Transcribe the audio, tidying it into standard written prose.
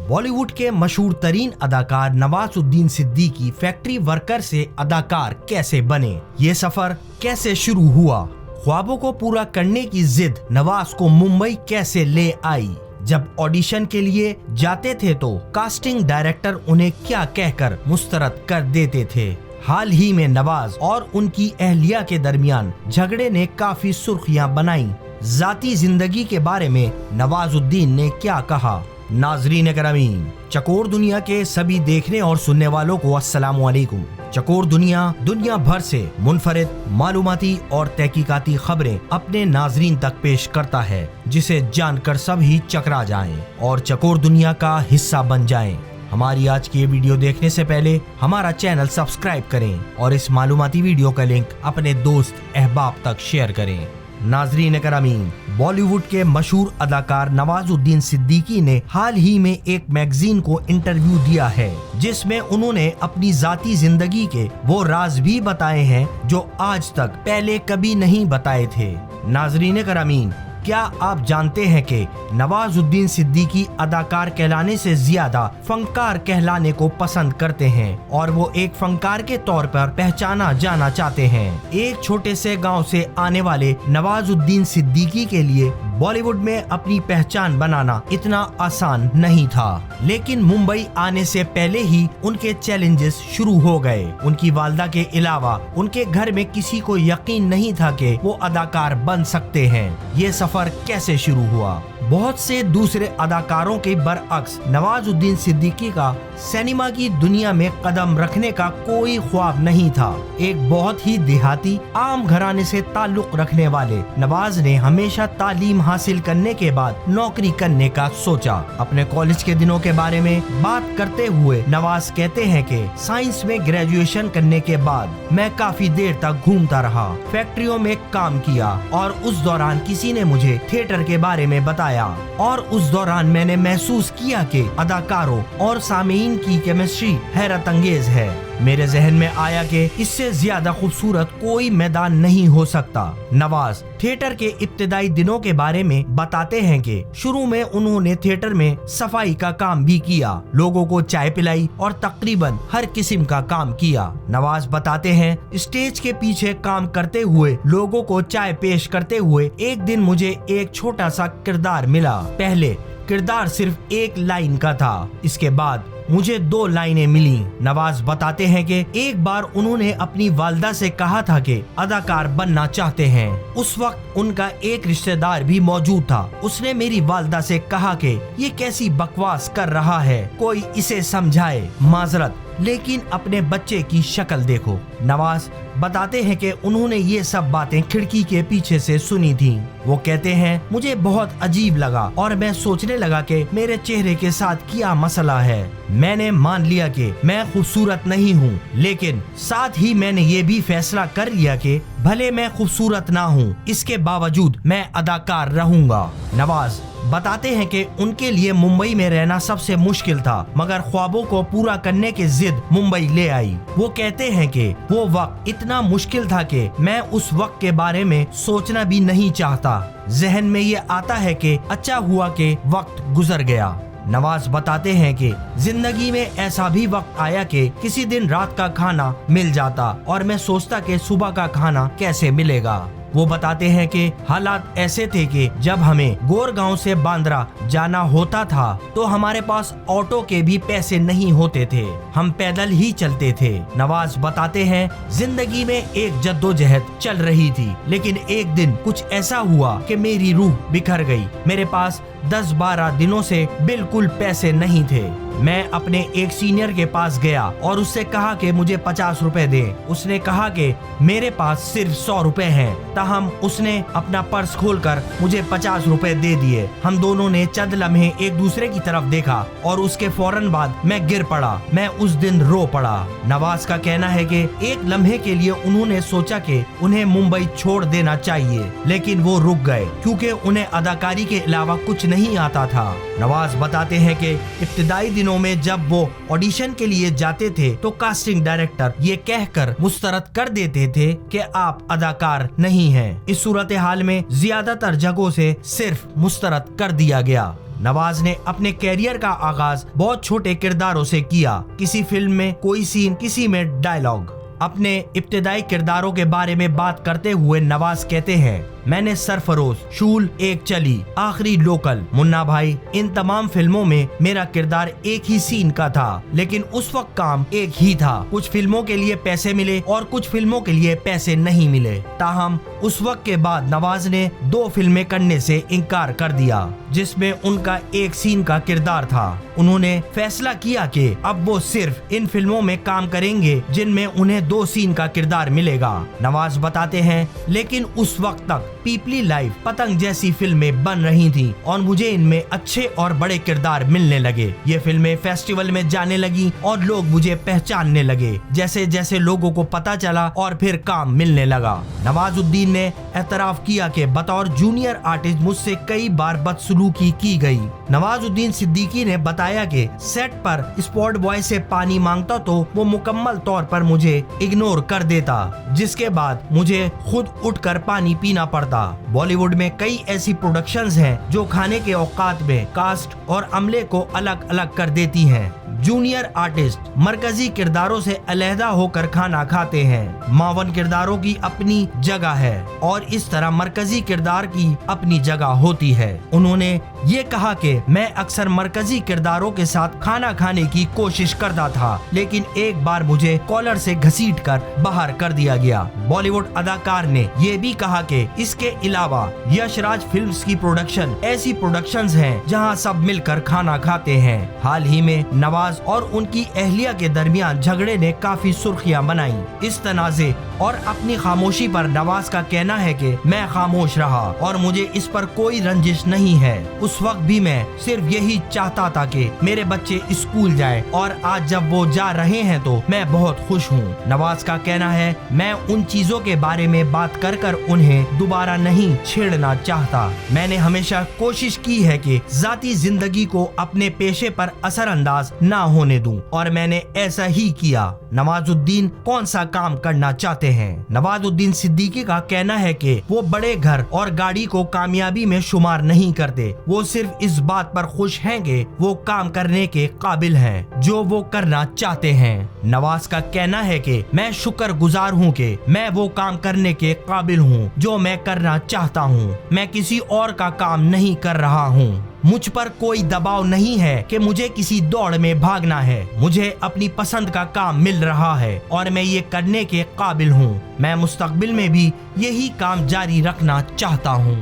बॉलीवुड के मशहूर तरीन अदाकार नवाजुद्दीन सिद्दीकी फैक्ट्री वर्कर से अदाकार कैसे बने, ये सफर कैसे शुरू हुआ, ख्वाबों को पूरा करने की जिद नवाज को मुंबई कैसे ले आई, जब ऑडिशन के लिए जाते थे तो कास्टिंग डायरेक्टर उन्हें क्या कहकर मुस्तरद कर देते थे। हाल ही में नवाज और उनकी अहलिया के दरमियान झगड़े ने काफी सुर्खियां बनाई। जाती जिंदगी के बारे में नवाजुद्दीन ने क्या कहा। नाजरीन करामी, चकोर दुनिया के सभी देखने और सुनने वालों को अस्सलाम वालेकुम। चकोर दुनिया भर से मुनफरिद मालूमाती और तहकीकाती खबरें अपने नाजरीन तक पेश करता है, जिसे जानकर सभी चकरा जाएं और चकोर दुनिया का हिस्सा बन जाएं। हमारी आज की ये वीडियो देखने से पहले हमारा चैनल सब्सक्राइब करें और इस मालूमाती वीडियो का लिंक अपने दोस्त अहबाब तक शेयर करें। नाजरीन करामीन, बॉलीवुड के मशहूर अदाकार नवाजुद्दीन सिद्दीकी ने हाल ही में एक मैगजीन को इंटरव्यू दिया है, जिसमें उन्होंने अपनी जाती जिंदगी के वो राज भी बताए हैं जो आज तक पहले कभी नहीं बताए थे। नाजरीन करामीन, क्या आप जानते हैं कि नवाजुद्दीन सिद्दीकी अदाकार कहलाने से ज्यादा फनकार कहलाने को पसंद करते हैं और वो एक फनकार के तौर पर पहचाना जाना चाहते हैं। एक छोटे से गांव से आने वाले नवाजुद्दीन सिद्दीकी के लिए बॉलीवुड में अपनी पहचान बनाना इतना आसान नहीं था, लेकिन मुंबई आने से पहले ही उनके चैलेंजेस शुरू हो गए। उनकी वालदा के अलावा उनके घर में किसी को यकीन नहीं था कि वो अदाकार बन सकते हैं। ये सफर कैसे शुरू हुआ। बहुत से दूसरे अदाकारों के बरअक्स नवाजुद्दीन सिद्दीकी का सिनेमा की दुनिया में कदम रखने का कोई ख्वाब नहीं था। एक बहुत ही देहाती आम घराने से ताल्लुक रखने वाले नवाज ने हमेशा तालीम हासिल करने के बाद नौकरी करने का सोचा। अपने कॉलेज के दिनों के बारे में बात करते हुए नवाज कहते हैं कि साइंस में ग्रेजुएशन करने के बाद मैं काफी देर तक घूमता रहा, फैक्ट्रियों में काम किया और उस दौरान किसी ने मुझे थिएटर के बारे में बताया और उस दौरान मैंने महसूस किया कि अदाकारों और सामीन की केमिस्ट्री हैरत अंगेज है। मेरे जहन में आया कि इससे ज्यादा खूबसूरत कोई मैदान नहीं हो सकता। नवाज थिएटर के इब्तिदाई दिनों के बारे में बताते हैं कि शुरू में उन्होंने थिएटर में सफाई का काम भी किया, लोगों को चाय पिलाई और तकरीबन हर किस्म का काम किया। नवाज बताते हैं, स्टेज के पीछे काम करते हुए लोगों को चाय पेश करते हुए एक दिन मुझे एक छोटा सा किरदार मिला। पहले किरदार सिर्फ एक लाइन का था, इसके बाद मुझे 2 लाइनें मिली। नवाज बताते हैं कि एक बार उन्होंने अपनी वालदा से कहा था कि अदाकार बनना चाहते हैं। उस वक्त उनका एक रिश्तेदार भी मौजूद था। उसने मेरी वालदा से कहा कि ये कैसी बकवास कर रहा है, कोई इसे समझाए। माजरत, लेकिन अपने बच्चे की शक्ल देखो। नवाज बताते हैं कि उन्होंने ये सब बातें खिड़की के पीछे से सुनी थीं। वो कहते हैं, मुझे बहुत अजीब लगा और मैं सोचने लगा कि मेरे चेहरे के साथ क्या मसला है। मैंने मान लिया कि मैं खूबसूरत नहीं हूँ, लेकिन साथ ही मैंने ये भी फैसला कर लिया कि भले मैं खूबसूरत ना हूँ, इसके बावजूद मैं अदाकार रहूंगा। नवाज बताते हैं कि उनके लिए मुंबई में रहना सबसे मुश्किल था, मगर ख्वाबों को पूरा करने की जिद मुंबई ले आई। वो कहते हैं कि वो वक्त इतना मुश्किल था कि मैं उस वक्त के बारे में सोचना भी नहीं चाहता। जहन में ये आता है कि अच्छा हुआ कि वक्त गुजर गया। नवाज बताते हैं कि जिंदगी में ऐसा भी वक्त आया कि किसी दिन रात का खाना मिल जाता और मैं सोचता कि सुबह का खाना कैसे मिलेगा। वो बताते हैं कि हालात ऐसे थे कि जब हमें गोरगांव से बांद्रा जाना होता था तो हमारे पास ऑटो के भी पैसे नहीं होते थे, हम पैदल ही चलते थे। नवाज बताते हैं, जिंदगी में एक जद्दोजहद चल रही थी, लेकिन एक दिन कुछ ऐसा हुआ कि मेरी रूह बिखर गई। मेरे पास 10-12 दिनों से बिल्कुल पैसे नहीं थे। मैं अपने एक सीनियर के पास गया और उससे कहा कि मुझे 50 रुपए दे। उसने कहा कि मेरे पास सिर्फ 100 रुपए हैं। ताहम उसने अपना पर्स खोलकर मुझे 50 रुपए दे दिए। हम दोनों ने चंद लम्हे एक दूसरे की तरफ देखा और उसके फौरन बाद मैं गिर पड़ा। मैं उस दिन रो पड़ा। नवाज का कहना है कि एक लम्हे के लिए उन्होंने सोचा कि उन्हें मुंबई छोड़ देना चाहिए, लेकिन वो रुक गए क्योंकि उन्हें अदाकारी के अलावा कुछ नहीं आता था। नवाज बताते हैं कि इब्तिदाई दिनों में जब वो ऑडिशन के लिए जाते थे तो कास्टिंग डायरेक्टर ये कहकर मुस्तरद कर देते थे कि आप अदाकार नहीं हैं। इस सूरत हाल में ज्यादातर जगहों से सिर्फ मुस्तरद कर दिया गया। नवाज ने अपने कैरियर का आगाज बहुत छोटे किरदारों से किया, किसी फिल्म में कोई सीन, किसी में डायलॉग। अपने इब्तिदाई किरदारों के बारे में बात करते हुए नवाज कहते हैं, मैंने सरफरोश, शूल, एक चली, आखिरी लोकल, मुन्ना भाई, इन तमाम फिल्मों में मेरा किरदार एक ही सीन का था, लेकिन उस वक्त काम एक ही था। कुछ फिल्मों के लिए पैसे मिले और कुछ फिल्मों के लिए पैसे नहीं मिले। ताहम उस वक्त के बाद नवाज ने 2 फिल्में करने से इनकार कर दिया जिसमें उनका एक सीन का किरदार था। उन्होंने फैसला किया कि अब वो सिर्फ इन फिल्मों में काम करेंगे जिनमें उन्हें 2 सीन का किरदार मिलेगा। नवाज बताते हैं, लेकिन उस वक्त तक पीपली लाइफ, पतंग जैसी फिल्में बन रही थीं और मुझे इनमें अच्छे और बड़े किरदार मिलने लगे। ये फिल्में फेस्टिवल में जाने लगी और लोग मुझे पहचानने लगे जैसे जैसे लोगों को पता चला, और फिर काम मिलने लगा। नवाजुद्दीन ने एतराफ किया कि बतौर जूनियर आर्टिस्ट मुझसे कई बार बदसलूकी की गई। नवाजुद्दीन सिद्दीकी ने बताया कि सेट पर स्पॉट बॉय से पानी मांगता तो वो मुकम्मल तौर पर मुझे इग्नोर कर देता, जिसके बाद मुझे खुद उठकर पानी पीना पड़ता। बॉलीवुड में कई ऐसी प्रोडक्शंस हैं जो खाने के औकात में कास्ट और अमले को अलग अलग कर देती हैं। जूनियर आर्टिस्ट मरकजी किरदारों से अलहदा होकर खाना खाते हैं। मावन किरदारों की अपनी जगह है और इस तरह मरकजी किरदार की अपनी जगह होती है। उन्होंने ये कहा कि मैं अक्सर मरकजी किरदारों के साथ खाना खाने की कोशिश करता था, लेकिन एक बार मुझे कॉलर से घसीटकर बाहर कर दिया गया। बॉलीवुड अदाकार ने ये भी कहा कि इसके अलावा यशराज फिल्म्स की प्रोडक्शन ऐसी प्रोडक्शंस हैं जहां सब मिलकर खाना खाते हैं। हाल ही में नवाज और उनकी अहलिया के दरमियान झगड़े ने काफी सुर्खियां बनाई। इस तनाज़े और अपनी खामोशी पर नवाज का कहना है कि मैं खामोश रहा और मुझे इस पर कोई रंजिश नहीं है। उस वक्त भी मैं सिर्फ यही चाहता था कि मेरे बच्चे स्कूल जाएं और आज जब वो जा रहे हैं तो मैं बहुत खुश हूँ। नवाज का कहना है, मैं उन चीजों के बारे में बात कर कर उन्हें दोबारा नहीं छेड़ना चाहता। मैंने हमेशा कोशिश की है कि जाती जिंदगी को अपने पेशे पर असरअंदाज ना होने दूं और मैंने ऐसा ही किया। नवाजुद्दीन कौन सा काम करना चाहते हैं? नवाजुद्दीन सिद्दीकी का कहना है कि वो बड़े घर और गाड़ी को कामयाबी में शुमार नहीं करते। वो सिर्फ इस बात पर खुश हैं कि वो काम करने के काबिल हैं जो वो करना चाहते हैं। नवाज का कहना है कि मैं शुक्रगुजार हूँ कि मैं वो काम करने के काबिल हूँ जो मैं करना चाहता हूँ। मैं किसी और का काम नहीं कर रहा हूँ। मुझ पर कोई दबाव नहीं है कि मुझे किसी दौड़ में भागना है। मुझे अपनी पसंद का काम मिल रहा है और मैं ये करने के काबिल हूँ। मैं मुस्तकबिल में भी यही काम जारी रखना चाहता हूँ।